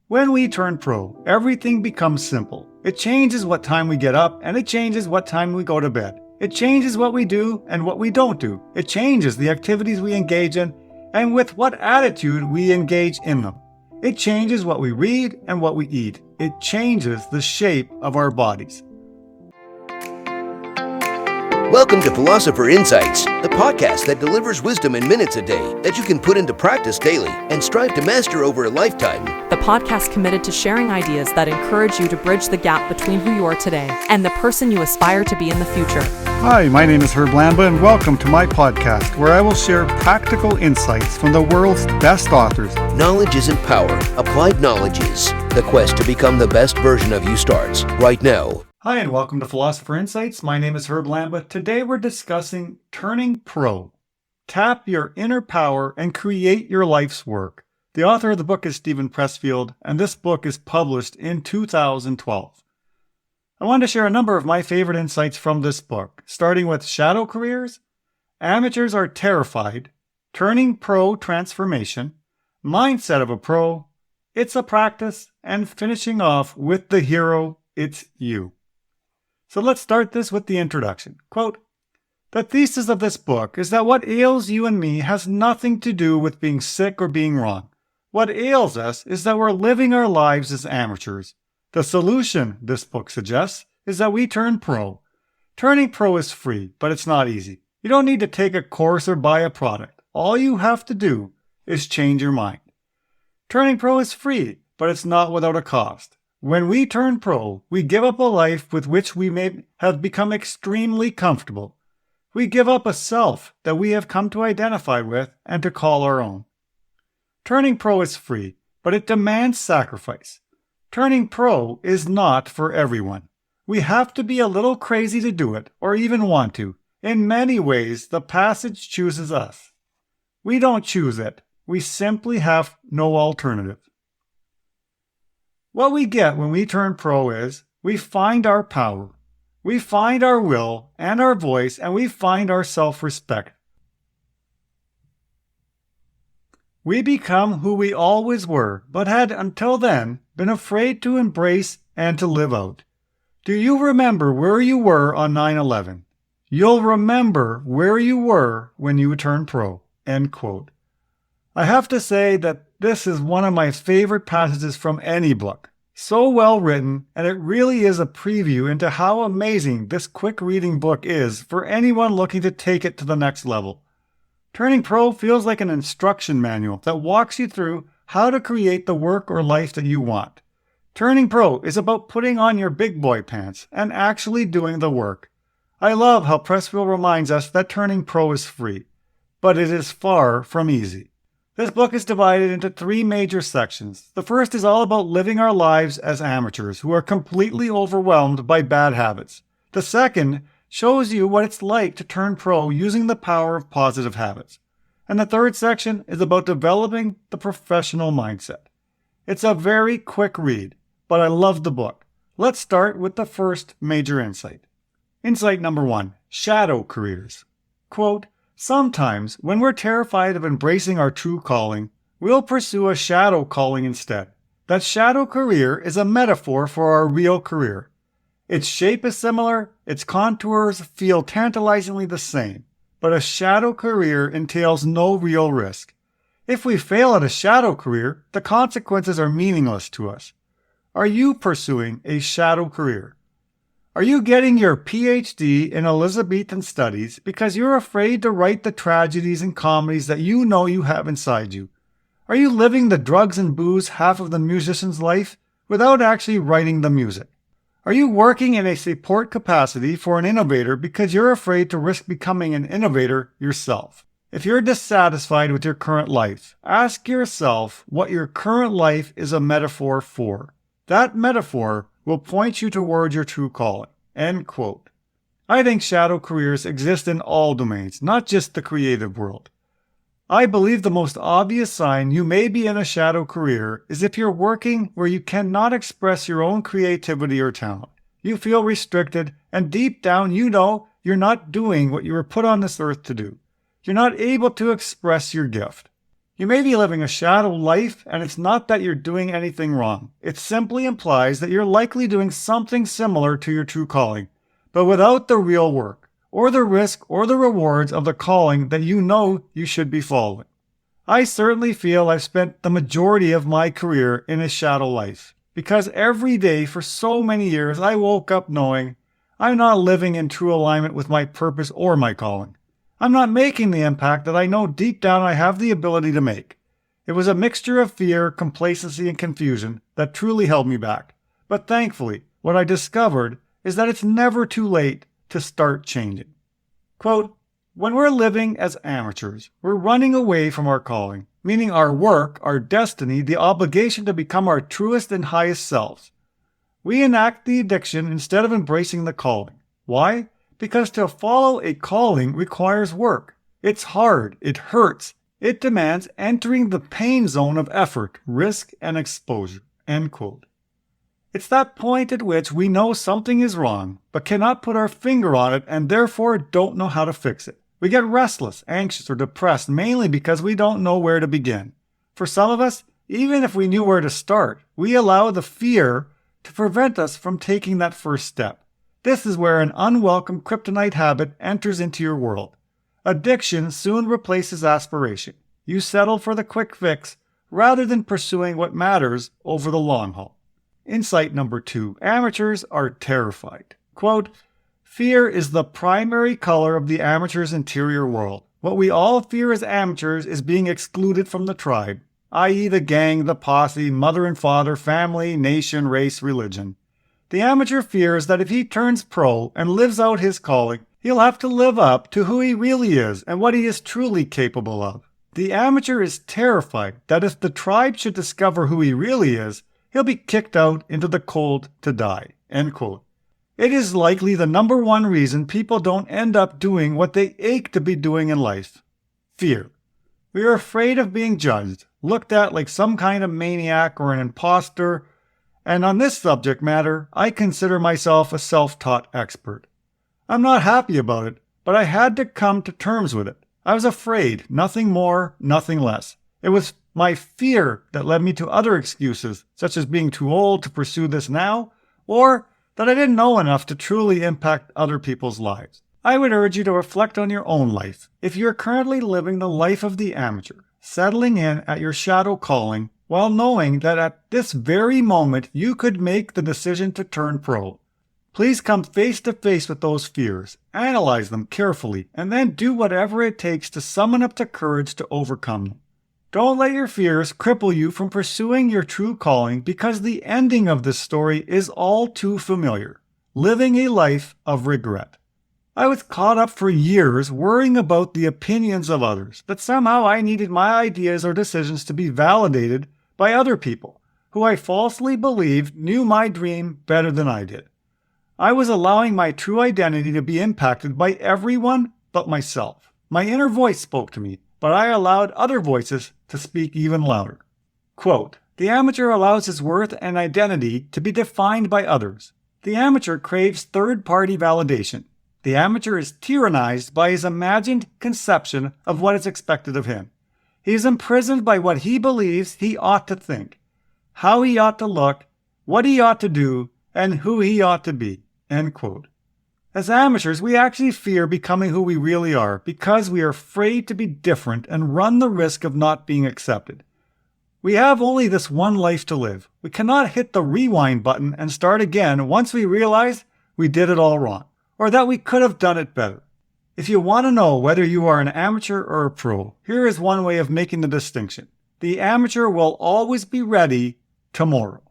When we turn pro, everything becomes simple. It changes what time we get up, and it changes what time we go to bed. It changes what we do and what we don't do. It changes the activities we engage in, and with what attitude we engage in them. It changes what we read and what we eat. It changes the shape of our bodies. Welcome to Philosopher Insights, the podcast that delivers wisdom in minutes a day that you can put into practice daily and strive to master over a lifetime. The podcast committed to sharing ideas that encourage you to bridge the gap between who you are today and the person you aspire to be in the future. Hi, my name is Herb Lamba, and welcome to my podcast, where I will share practical insights from the world's best authors. Knowledge isn't power. Applied knowledge is. The quest to become the best version of you starts right now. Hi, and welcome to Philosopher Insights. My name is Herb Lamba. Today we're discussing turning pro. Tap your inner power and create your life's work. The author of the book is Steven Pressfield, and this book is published in 2012. I wanted to share a number of my favorite insights from this book, starting with shadow careers, amateurs are terrified, turning pro transformation, mindset of a pro, it's a practice, and finishing off with the hero, it's you. So let's start this with the introduction. Quote, "The thesis of this book is that what ails you and me has nothing to do with being sick or being wrong. What ails us is that we're living our lives as amateurs. The solution, this book suggests, is that we turn pro. Turning pro is free, but it's not easy. You don't need to take a course or buy a product. All you have to do is change your mind. Turning pro is free, but it's not without a cost. When we turn pro, we give up a life with which we may have become extremely comfortable. We give up a self that we have come to identify with and to call our own. Turning pro is free, but it demands sacrifice. Turning pro is not for everyone. We have to be a little crazy to do it, or even want to. In many ways, the passage chooses us. We don't choose it. We simply have no alternative. What we get when we turn pro is we find our power, we find our will and our voice, and we find our self-respect. We become who we always were, but had until then been afraid to embrace and to live out. Do you remember where you were on 9/11? You'll remember where you were when you turn pro." End quote. I have to say that this is one of my favorite passages from any book. So well written, and it really is a preview into how amazing this quick reading book is for anyone looking to take it to the next level. Turning pro feels like an instruction manual that walks you through how to create the work or life that you want. Turning pro is about putting on your big boy pants and actually doing the work. I love how Pressfield reminds us that turning pro is free, but it is far from easy. This book is divided into 3 major sections. The first is all about living our lives as amateurs who are completely overwhelmed by bad habits. The second shows you what it's like to turn pro using the power of positive habits. And the third section is about developing the professional mindset. It's a very quick read, but I love the book. Let's start with the first major insight. Insight number 1, shadow careers. Quote, "Sometimes, when we're terrified of embracing our true calling, we'll pursue a shadow calling instead. That shadow career is a metaphor for our real career. Its shape is similar, its contours feel tantalizingly the same, but a shadow career entails no real risk. If we fail at a shadow career, the consequences are meaningless to us. Are you pursuing a shadow career? Are you getting your PhD in Elizabethan studies because you're afraid to write the tragedies and comedies that you know you have inside you? Are you living the drugs and booze half of the musician's life without actually writing the music? Are you working in a support capacity for an innovator because you're afraid to risk becoming an innovator yourself? If you're dissatisfied with your current life, ask yourself what your current life is a metaphor for. That metaphor will point you toward your true calling." End quote. I think shadow careers exist in all domains, not just the creative world. I believe the most obvious sign you may be in a shadow career is if you're working where you cannot express your own creativity or talent. You feel restricted, and deep down you know you're not doing what you were put on this earth to do. You're not able to express your gift. You may be living a shadow life, and it's not that you're doing anything wrong. It simply implies that you're likely doing something similar to your true calling, but without the real work, or the risk or the rewards of the calling that you know you should be following. I certainly feel I've spent the majority of my career in a shadow life, because every day for so many years I woke up knowing I'm not living in true alignment with my purpose or my calling. I'm not making the impact that I know deep down I have the ability to make. It was a mixture of fear, complacency, and confusion that truly held me back. But thankfully, what I discovered is that it's never too late to start changing. Quote, when we're living as amateurs, we're running away from our calling, meaning our work, our destiny, the obligation to become our truest and highest selves. We enact the addiction instead of embracing the calling. Why? Because to follow a calling requires work. It's hard, it hurts, it demands entering the pain zone of effort, risk, and exposure. End quote. It's that point at which we know something is wrong, but cannot put our finger on it and therefore don't know how to fix it. We get restless, anxious, or depressed mainly because we don't know where to begin. For some of us, even if we knew where to start, we allow the fear to prevent us from taking that first step. This is where an unwelcome kryptonite habit enters into your world. Addiction soon replaces aspiration. You settle for the quick fix rather than pursuing what matters over the long haul. Insight number 2. Amateurs are terrified. Quote, fear is the primary color of the amateur's interior world. What we all fear as amateurs is being excluded from the tribe, i.e. the gang, the posse, mother and father, family, nation, race, religion. The amateur fears that if he turns pro and lives out his calling, he'll have to live up to who he really is and what he is truly capable of. The amateur is terrified that if the tribe should discover who he really is, he'll be kicked out into the cold to die. End quote. It is likely the number one reason people don't end up doing what they ache to be doing in life. Fear. We are afraid of being judged, looked at like some kind of maniac or an imposter. And on this subject matter, I consider myself a self-taught expert. I'm not happy about it, but I had to come to terms with it. I was afraid, nothing more, nothing less. It was my fear that led me to other excuses, such as being too old to pursue this now, or that I didn't know enough to truly impact other people's lives. I would urge you to reflect on your own life. If you're currently living the life of the amateur, settling in at your shadow calling, while knowing that at this very moment you could make the decision to turn pro. Please come face to face with those fears, analyze them carefully, and then do whatever it takes to summon up the courage to overcome them. Don't let your fears cripple you from pursuing your true calling because the ending of this story is all too familiar. Living a life of regret. I was caught up for years worrying about the opinions of others, that somehow I needed my ideas or decisions to be validated by other people, who I falsely believed knew my dream better than I did. I was allowing my true identity to be impacted by everyone but myself. My inner voice spoke to me, but I allowed other voices to speak even louder. Quote, the amateur allows his worth and identity to be defined by others. The amateur craves third-party validation. The amateur is tyrannized by his imagined conception of what is expected of him. He is imprisoned by what he believes he ought to think, how he ought to look, what he ought to do, and who he ought to be. End quote. As amateurs, we actually fear becoming who we really are because we are afraid to be different and run the risk of not being accepted. We have only this one life to live. We cannot hit the rewind button and start again once we realize we did it all wrong, or that we could have done it better. If you want to know whether you are an amateur or a pro, here is one way of making the distinction. The amateur will always be ready tomorrow.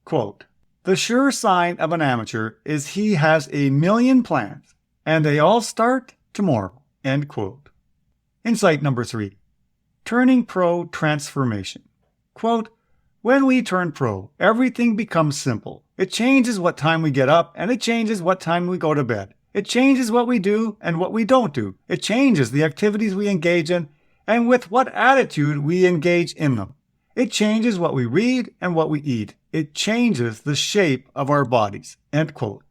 Quote, the sure sign of an amateur is he has a million plans, and they all start tomorrow. End quote. Insight number 3. Turning pro transformation. Quote, when we turn pro, everything becomes simple. It changes what time we get up, and it changes what time we go to bed. It changes what we do and what we don't do. It changes the activities we engage in and with what attitude we engage in them. It changes what we read and what we eat. It changes the shape of our bodies. End quote.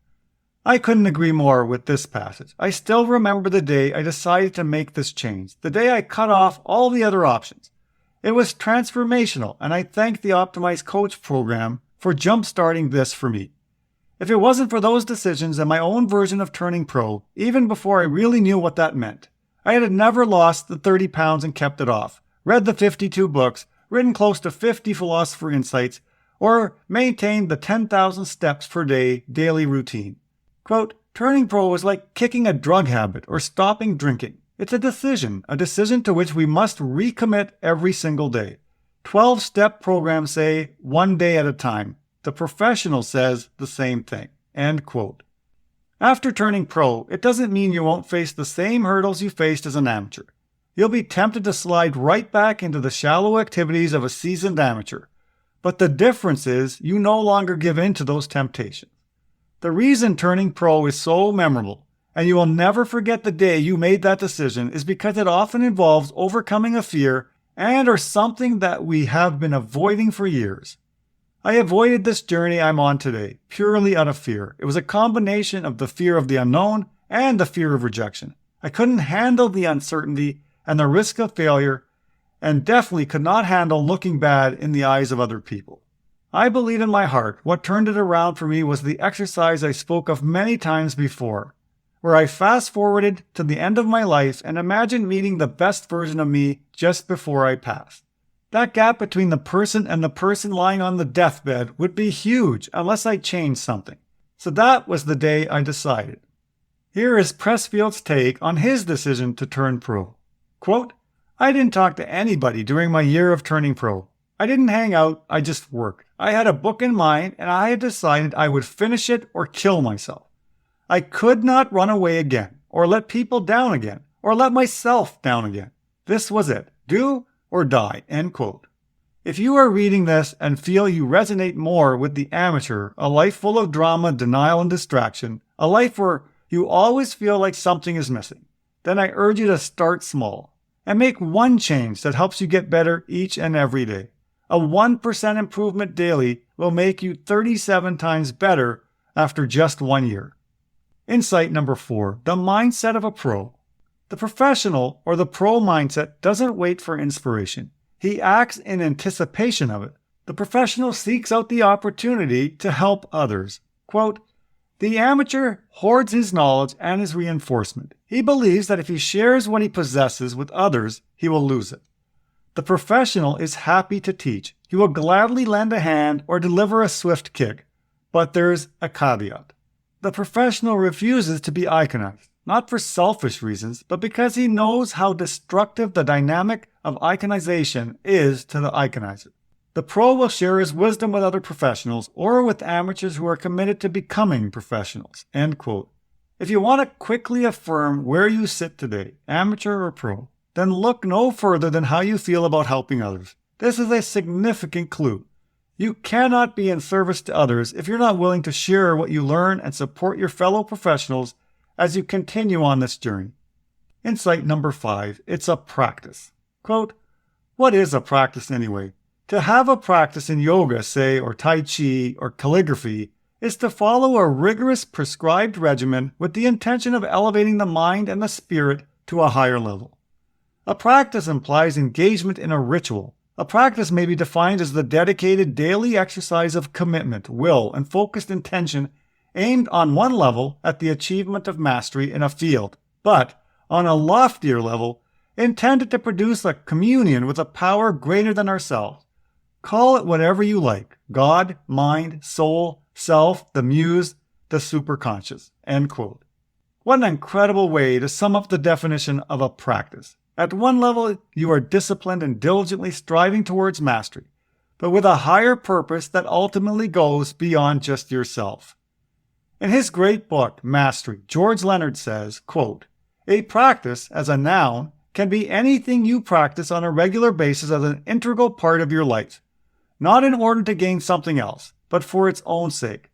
I couldn't agree more with this passage. I still remember the day I decided to make this change, the day I cut off all the other options. It was transformational, and I thank the Optimized Coach program for jump-starting this for me. If it wasn't for those decisions and my own version of turning pro, even before I really knew what that meant, I had never lost the 30 pounds and kept it off, read the 52 books, written close to 50 philosopher insights, or maintained the 10,000 steps per day daily routine. Quote, turning pro is like kicking a drug habit or stopping drinking. It's a decision to which we must recommit every single day. 12-step programs say 1 day at a time. The professional says the same thing. End quote. After turning pro, it doesn't mean you won't face the same hurdles you faced as an amateur. You'll be tempted to slide right back into the shallow activities of a seasoned amateur. But the difference is you no longer give in to those temptations. The reason turning pro is so memorable, and you will never forget the day you made that decision, is because it often involves overcoming a fear and or something that we have been avoiding for years. I avoided this journey I'm on today purely out of fear. It was a combination of the fear of the unknown and the fear of rejection. I couldn't handle the uncertainty and the risk of failure, and definitely could not handle looking bad in the eyes of other people. I believe in my heart what turned it around for me was the exercise I spoke of many times before, where I fast-forwarded to the end of my life and imagined meeting the best version of me just before I passed. That gap between the person and the person lying on the deathbed would be huge unless I changed something. So that was the day I decided. Here is Pressfield's take on his decision to turn pro. Quote, I didn't talk to anybody during my year of turning pro. I didn't hang out, I just worked. I had a book in mind and I had decided I would finish it or kill myself. I could not run away again, or let people down again, or let myself down again. This was it. Do or die, end quote. If you are reading this and feel you resonate more with the amateur, a life full of drama, denial, and distraction, a life where you always feel like something is missing, then I urge you to start small and make one change that helps you get better each and every day. A 1% improvement daily will make you 37 times better after just 1 year. Insight number 4, the mindset of a pro. The professional or the pro mindset doesn't wait for inspiration. He acts in anticipation of it. The professional seeks out the opportunity to help others. Quote, the amateur hoards his knowledge and his reinforcement. He believes that if he shares what he possesses with others, he will lose it. The professional is happy to teach. He will gladly lend a hand or deliver a swift kick. But there's a caveat. The professional refuses to be iconized, not for selfish reasons, but because he knows how destructive the dynamic of iconization is to the iconizer. The pro will share his wisdom with other professionals or with amateurs who are committed to becoming professionals. End quote. If you want to quickly affirm where you sit today, amateur or pro, then look no further than how you feel about helping others. This is a significant clue. You cannot be in service to others if you're not willing to share what you learn and support your fellow professionals as you continue on this journey. Insight number 5, it's a practice. Quote, what is a practice anyway? To have a practice in yoga, say, or Tai Chi, or calligraphy, is to follow a rigorous prescribed regimen with the intention of elevating the mind and the spirit to a higher level. A practice implies engagement in a ritual. A practice may be defined as the dedicated daily exercise of commitment, will, and focused intention aimed on one level at the achievement of mastery in a field, but on a loftier level intended to produce a communion with a power greater than ourselves. Call it whatever you like, God, mind, soul, self, the muse, the superconscious. End quote. What an incredible way to sum up the definition of a practice. At one level, you are disciplined and diligently striving towards mastery, but with a higher purpose that ultimately goes beyond just yourself. In his great book, Mastery, George Leonard says, quote, a practice, as a noun, can be anything you practice on a regular basis as an integral part of your life, not in order to gain something else, but for its own sake.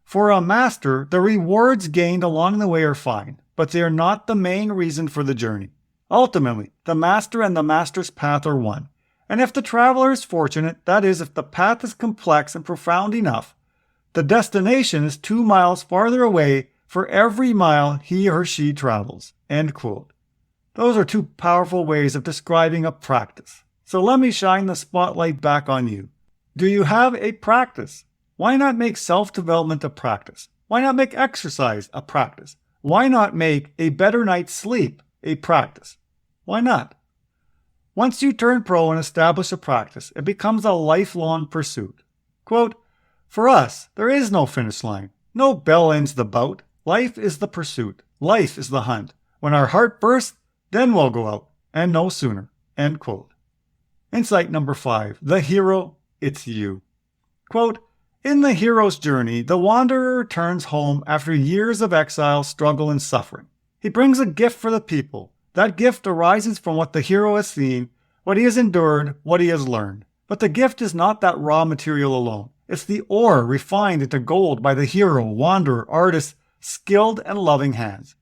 For a master, the rewards gained along the way are fine, but they are not the main reason for the journey. Ultimately, the master and the master's path are one. And if the traveler is fortunate, that is, if the path is complex and profound enough, the destination is 2 miles farther away for every mile he or she travels. End quote. Those are 2 powerful ways of describing a practice. So let me shine the spotlight back on you. Do you have a practice? Why not make self-development a practice? Why not make exercise a practice? Why not make a better night's sleep a practice? Why not? Once you turn pro and establish a practice, it becomes a lifelong pursuit. Quote, "For us, there is no finish line. No bell ends the bout. Life is the pursuit. Life is the hunt. When our heart bursts, then we'll go out, and no sooner." End quote. Insight number 5. The hero, it's you. Quote, "In the hero's journey, the wanderer returns home after years of exile, struggle, and suffering. He brings a gift for the people. That gift arises from what the hero has seen, what he has endured, what he has learned. But the gift is not that raw material alone. It's the ore refined into gold by the hero, wanderer, artist, skilled and loving hands.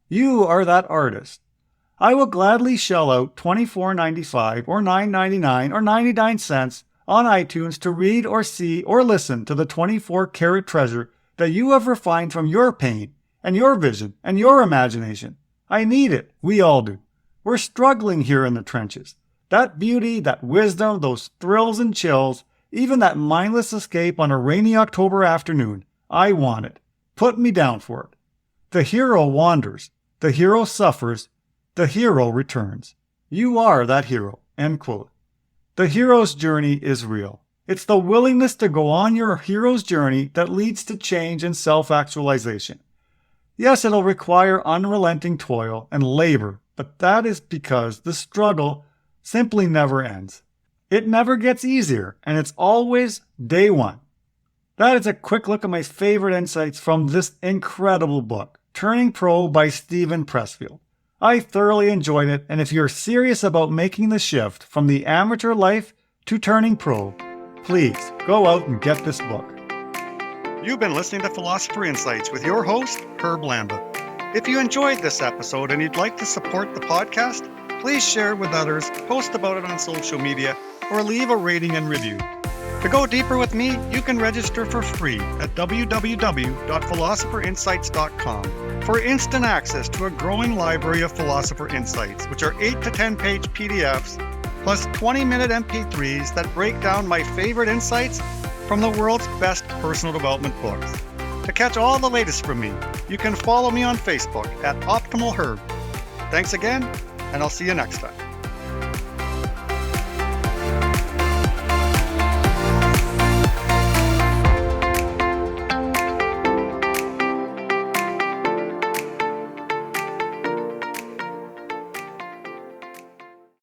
You are that artist. I will gladly shell out $24.95 or $9.99 or 99 cents on iTunes to read or see or listen to the 24-karat treasure that you have refined from your pain and your vision and your imagination. I need it. We all do. We're struggling here in the trenches. That beauty, that wisdom, those thrills and chills, even that mindless escape on a rainy October afternoon, I want it. Put me down for it. The hero wanders. The hero suffers. The hero returns. You are that hero." End quote. The hero's journey is real. It's the willingness to go on your hero's journey that leads to change and self-actualization. Yes, it'll require unrelenting toil and labor, but that is because the struggle simply never ends. It never gets easier, and it's always day one. That is a quick look at my favorite insights from this incredible book, Turning Pro by Steven Pressfield. I thoroughly enjoyed it, and if you're serious about making the shift from the amateur life to turning pro, please go out and get this book. You've been listening to Philosopher Insights with your host, Herb Lamba. If you enjoyed this episode and you'd like to support the podcast, please share it with others, post about it on social media, or leave a rating and review. To go deeper with me, you can register for free at www.philosopherinsights.com for instant access to a growing library of Philosopher Insights, which are 8 to 10 page PDFs plus 20-minute MP3s that break down my favorite insights from the world's best personal development books. To catch all the latest from me, you can follow me on Facebook at Optimal Herb. Thanks again, and I'll see you next time.